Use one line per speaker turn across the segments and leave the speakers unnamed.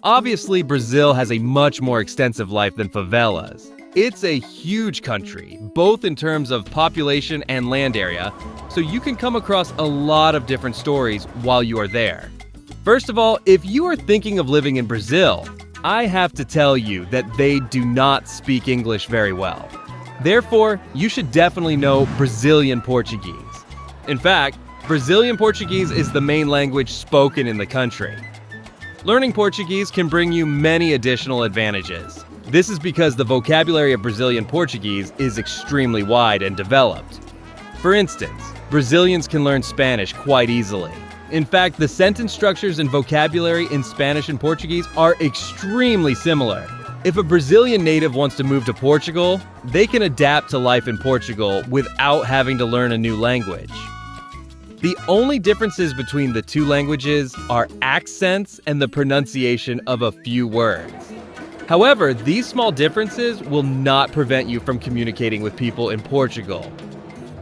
Obviously, Brazil has a much more extensive life than favelas. It's a huge country, both in terms of population and land area, so you can come across a lot of different stories while you are there. First of all, if you are thinking of living in Brazil, I have to tell you that they do not speak English very well. Therefore, you should definitely know Brazilian Portuguese. In fact, Brazilian Portuguese is the main language spoken in the country. Learning Portuguese can bring you many additional advantages. This is because the vocabulary of Brazilian Portuguese is extremely wide and developed. For instance, Brazilians can learn Spanish quite easily. In fact, the sentence structures and vocabulary in Spanish and Portuguese are extremely similar. If a Brazilian native wants to move to Portugal, they can adapt to life in Portugal without having to learn a new language. The only differences between the two languages are accents and the pronunciation of a few words. However, these small differences will not prevent you from communicating with people in Portugal.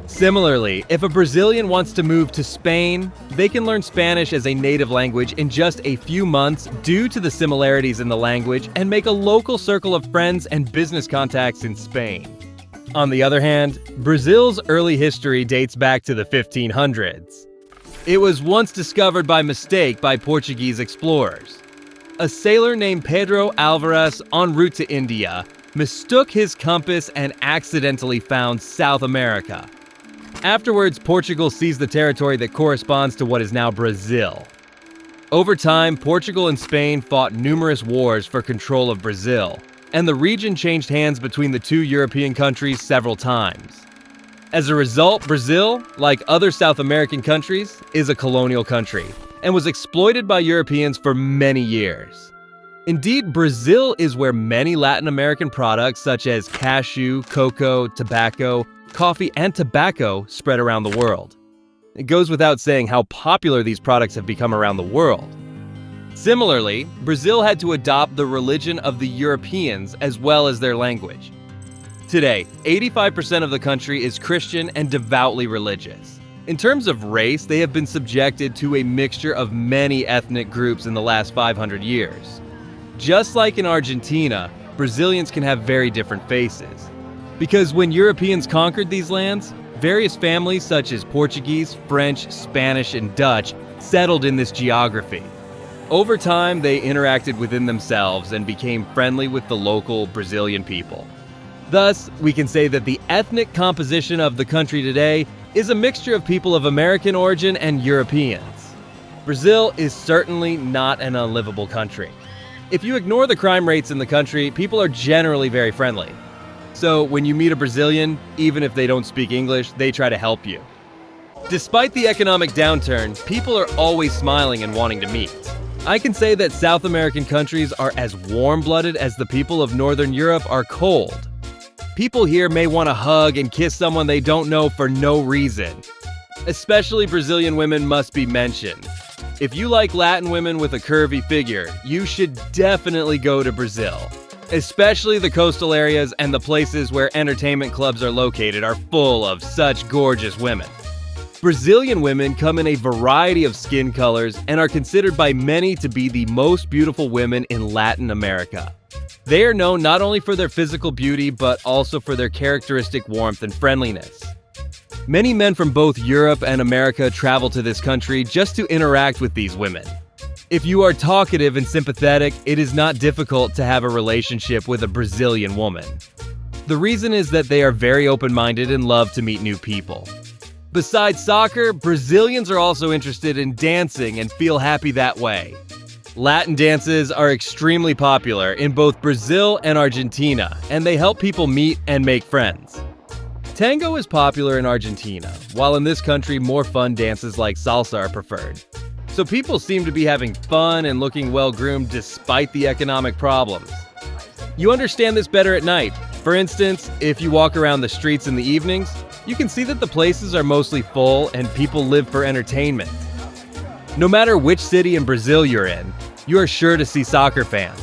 Similarly, if a Brazilian wants to move to Spain, they can learn Spanish as a native language in just a few months due to the similarities in the language and make a local circle of friends and business contacts in Spain. On the other hand, Brazil's early history dates back to the 1500s. It was once discovered by mistake by Portuguese explorers. A sailor named Pedro Alvarez, en route to India, mistook his compass and accidentally found South America. Afterwards, Portugal seized the territory that corresponds to what is now Brazil. Over time, Portugal and Spain fought numerous wars for control of Brazil, and the region changed hands between the two European countries several times. As a result, Brazil, like other South American countries, is a colonial country and was exploited by Europeans for many years. Indeed, Brazil is where many Latin American products such as cashew, cocoa, tobacco, coffee, and tobacco spread around the world. It goes without saying how popular these products have become around the world. Similarly, Brazil had to adopt the religion of the Europeans as well as their language. Today, 85% of the country is Christian and devoutly religious. In terms of race, they have been subjected to a mixture of many ethnic groups in the last 500 years. Just like in Argentina, Brazilians can have very different faces. Because when Europeans conquered these lands, various families such as Portuguese, French, Spanish, and Dutch settled in this geography. Over time, they interacted within themselves and became friendly with the local Brazilian people. Thus, we can say that the ethnic composition of the country today is a mixture of people of American origin and Europeans. Brazil is certainly not an unlivable country. If you ignore the crime rates in the country, people are generally very friendly. So when you meet a Brazilian, even if they don't speak English, they try to help you. Despite the economic downturn, people are always smiling and wanting to meet. I can say that South American countries are as warm-blooded as the people of Northern Europe are cold. People here may want to hug and kiss someone they don't know for no reason. Especially Brazilian women must be mentioned. If you like Latin women with a curvy figure, you should definitely go to Brazil. Especially the coastal areas and the places where entertainment clubs are located are full of such gorgeous women. Brazilian women come in a variety of skin colors and are considered by many to be the most beautiful women in Latin America. They are known not only for their physical beauty, but also for their characteristic warmth and friendliness. Many men from both Europe and America travel to this country just to interact with these women. If you are talkative and sympathetic, it is not difficult to have a relationship with a Brazilian woman. The reason is that they are very open-minded and love to meet new people. Besides soccer, Brazilians are also interested in dancing and feel happy that way. Latin dances are extremely popular in both Brazil and Argentina, and they help people meet and make friends. Tango is popular in Argentina, while in this country more fun dances like salsa are preferred. So people seem to be having fun and looking well-groomed despite the economic problems. You understand this better at night. For instance, if you walk around the streets in the evenings, you can see that the places are mostly full and people live for entertainment. No matter which city in Brazil you're in, you are sure to see soccer fans.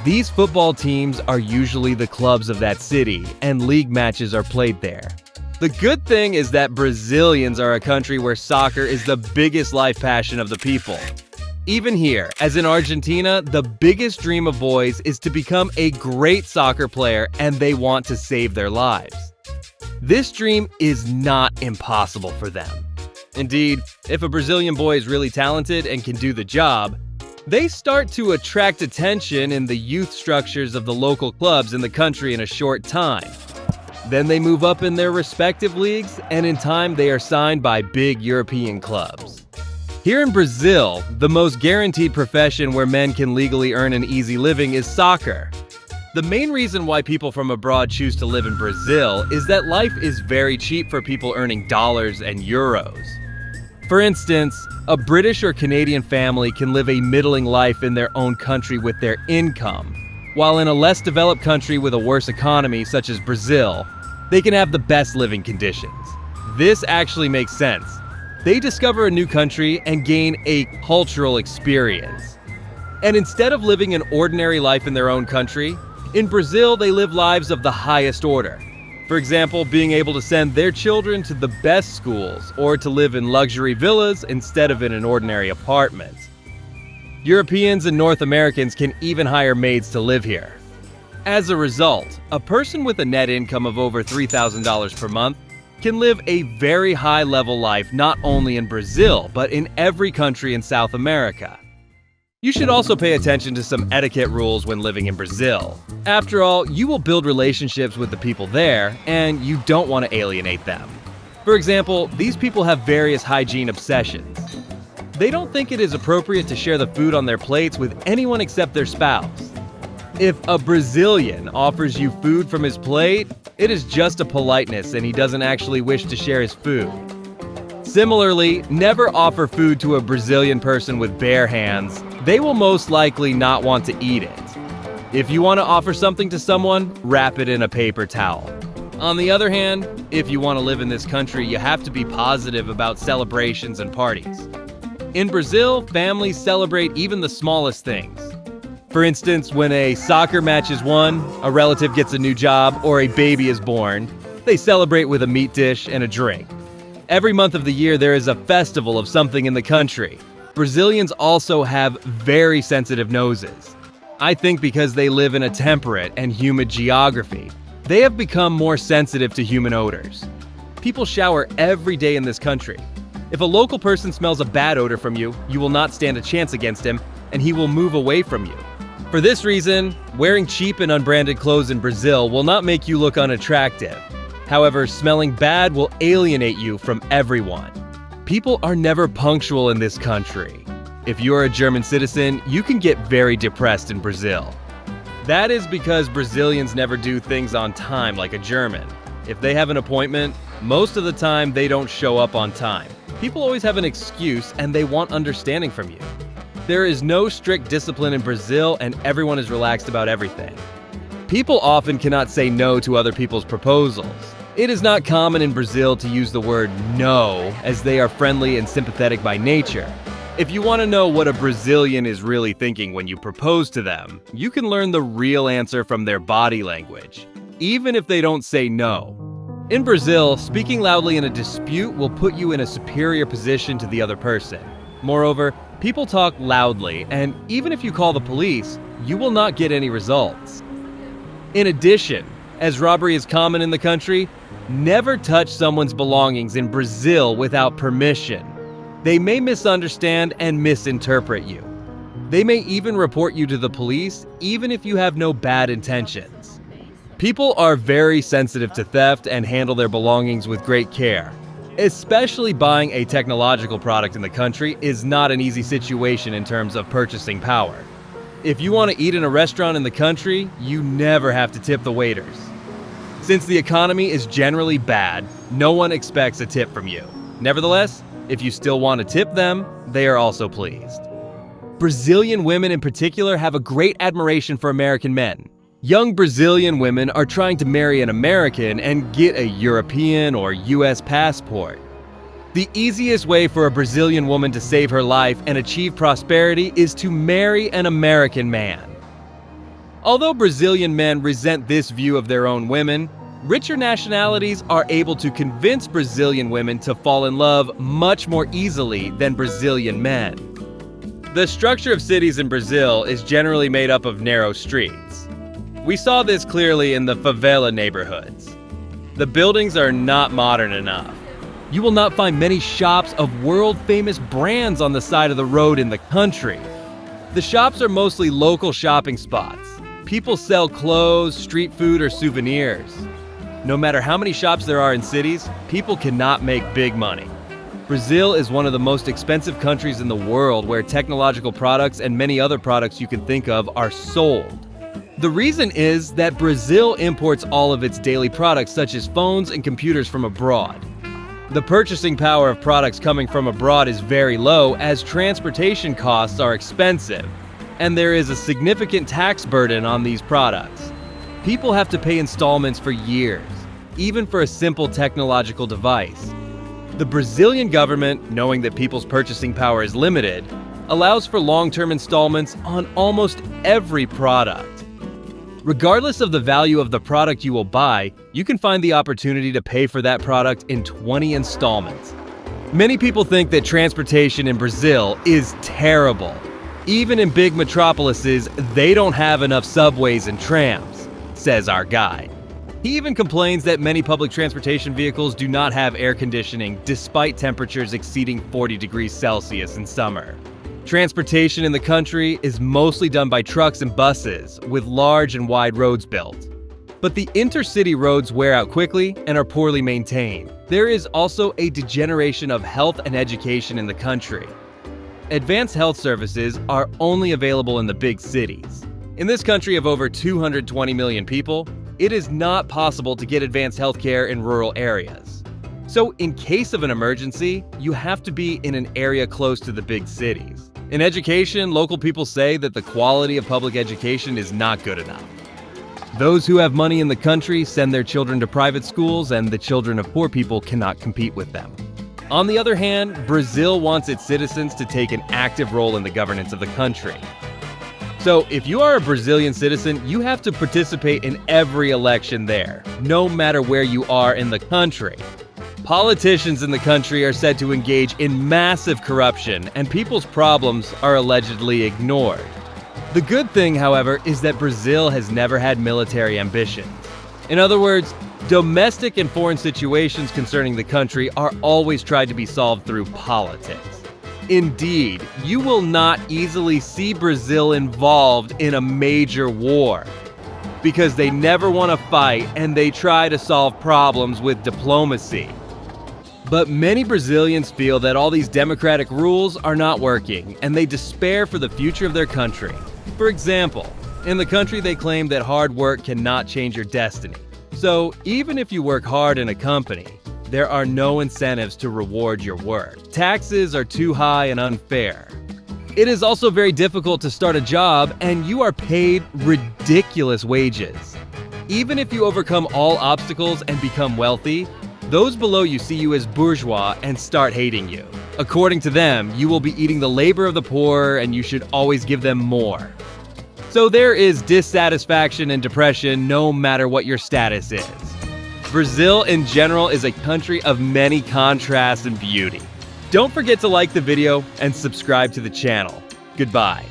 These football teams are usually the clubs of that city, and league matches are played there. The good thing is that Brazilians are a country where soccer is the biggest life passion of the people. Even here, as in Argentina, the biggest dream of boys is to become a great soccer player, and they want to save their lives. This dream is not impossible for them. Indeed, if a Brazilian boy is really talented and can do the job, they start to attract attention in the youth structures of the local clubs in the country in a short time. Then they move up in their respective leagues, and in time they are signed by big European clubs. Here in Brazil, the most guaranteed profession where men can legally earn an easy living is soccer. The main reason why people from abroad choose to live in Brazil is that life is very cheap for people earning dollars and euros. For instance, a British or Canadian family can live a middling life in their own country with their income, while in a less developed country with a worse economy, such as Brazil, they can have the best living conditions. This actually makes sense. They discover a new country and gain a cultural experience. And instead of living an ordinary life in their own country, in Brazil they live lives of the highest order. For example, being able to send their children to the best schools or to live in luxury villas instead of in an ordinary apartment. Europeans and North Americans can even hire maids to live here. As a result, a person with a net income of over $3,000 per month can live a very high-level life not only in Brazil, but in every country in South America. You should also pay attention to some etiquette rules when living in Brazil. After all, you will build relationships with the people there, and you don't want to alienate them. For example, these people have various hygiene obsessions. They don't think it is appropriate to share the food on their plates with anyone except their spouse. If a Brazilian offers you food from his plate, it is just a politeness and he doesn't actually wish to share his food. Similarly, never offer food to a Brazilian person with bare hands. They will most likely not want to eat it. If you want to offer something to someone, wrap it in a paper towel. On the other hand, if you want to live in this country, you have to be positive about celebrations and parties. In Brazil, families celebrate even the smallest things. For instance, when a soccer match is won, a relative gets a new job, or a baby is born, they celebrate with a meat dish and a drink. Every month of the year, there is a festival of something in the country. Brazilians also have very sensitive noses. I think because they live in a temperate and humid geography, they have become more sensitive to human odors. People shower every day in this country. If a local person smells a bad odor from you, you will not stand a chance against him, and he will move away from you. For this reason, wearing cheap and unbranded clothes in Brazil will not make you look unattractive. However, smelling bad will alienate you from everyone. People are never punctual in this country. If you are a German citizen, you can get very depressed in Brazil. That is because Brazilians never do things on time like a German. If they have an appointment, most of the time they don't show up on time. People always have an excuse and they want understanding from you. There is no strict discipline in Brazil and everyone is relaxed about everything. People often cannot say no to other people's proposals. It is not common in Brazil to use the word no, as they are friendly and sympathetic by nature. If you want to know what a Brazilian is really thinking when you propose to them, you can learn the real answer from their body language, even if they don't say no. In Brazil, speaking loudly in a dispute will put you in a superior position to the other person. Moreover, people talk loudly, and even if you call the police, you will not get any results. In addition, as robbery is common in the country, never touch someone's belongings in Brazil without permission. They may misunderstand and misinterpret you. They may even report you to the police, even if you have no bad intentions. People are very sensitive to theft and handle their belongings with great care. Especially buying a technological product in the country is not an easy situation in terms of purchasing power. If you want to eat in a restaurant in the country, you never have to tip the waiters. Since the economy is generally bad, no one expects a tip from you. Nevertheless, if you still want to tip them, they are also pleased. Brazilian women in particular have a great admiration for American men. Young Brazilian women are trying to marry an American and get a European or US passport. The easiest way for a Brazilian woman to save her life and achieve prosperity is to marry an American man. Although Brazilian men resent this view of their own women, richer nationalities are able to convince Brazilian women to fall in love much more easily than Brazilian men. The structure of cities in Brazil is generally made up of narrow streets. We saw this clearly in the favela neighborhoods. The buildings are not modern enough. You will not find many shops of world-famous brands on the side of the road in the country. The shops are mostly local shopping spots. People sell clothes, street food, or souvenirs. No matter how many shops there are in cities, people cannot make big money. Brazil is one of the most expensive countries in the world where technological products and many other products you can think of are sold. The reason is that Brazil imports all of its daily products such as phones and computers from abroad. The purchasing power of products coming from abroad is very low as transportation costs are expensive, and there is a significant tax burden on these products. People have to pay installments for years, even for a simple technological device. The Brazilian government, knowing that people's purchasing power is limited, allows for long-term installments on almost every product. Regardless of the value of the product you will buy, you can find the opportunity to pay for that product in 20 installments. Many people think that transportation in Brazil is terrible. Even in big metropolises, they don't have enough subways and trams, says our guide. He even complains that many public transportation vehicles do not have air conditioning despite temperatures exceeding 40 degrees Celsius in summer. Transportation in the country is mostly done by trucks and buses, with large and wide roads built. But the intercity roads wear out quickly and are poorly maintained. There is also a degeneration of health and education in the country. Advanced health services are only available in the big cities. In this country of over 220 million people, it is not possible to get advanced healthcare in rural areas. So in case of an emergency, you have to be in an area close to the big cities. In education, local people say that the quality of public education is not good enough. Those who have money in the country send their children to private schools, and the children of poor people cannot compete with them. On the other hand, Brazil wants its citizens to take an active role in the governance of the country. So if you are a Brazilian citizen, you have to participate in every election there, no matter where you are in the country. Politicians in the country are said to engage in massive corruption, and people's problems are allegedly ignored. The good thing, however, is that Brazil has never had military ambitions. In other words, domestic and foreign situations concerning the country are always tried to be solved through politics. Indeed, you will not easily see Brazil involved in a major war, because they never want to fight and they try to solve problems with diplomacy. But many Brazilians feel that all these democratic rules are not working, and they despair for the future of their country. For example, in the country they claim that hard work cannot change your destiny. So even if you work hard in a company, there are no incentives to reward your work. Taxes are too high and unfair. It is also very difficult to start a job, and you are paid ridiculous wages. Even if you overcome all obstacles and become wealthy, those below you see you as bourgeois and start hating you. According to them, you will be eating the labor of the poor, and you should always give them more. So there is dissatisfaction and depression no matter what your status is. Brazil in general is a country of many contrasts and beauty. Don't forget to like the video and subscribe to the channel. Goodbye.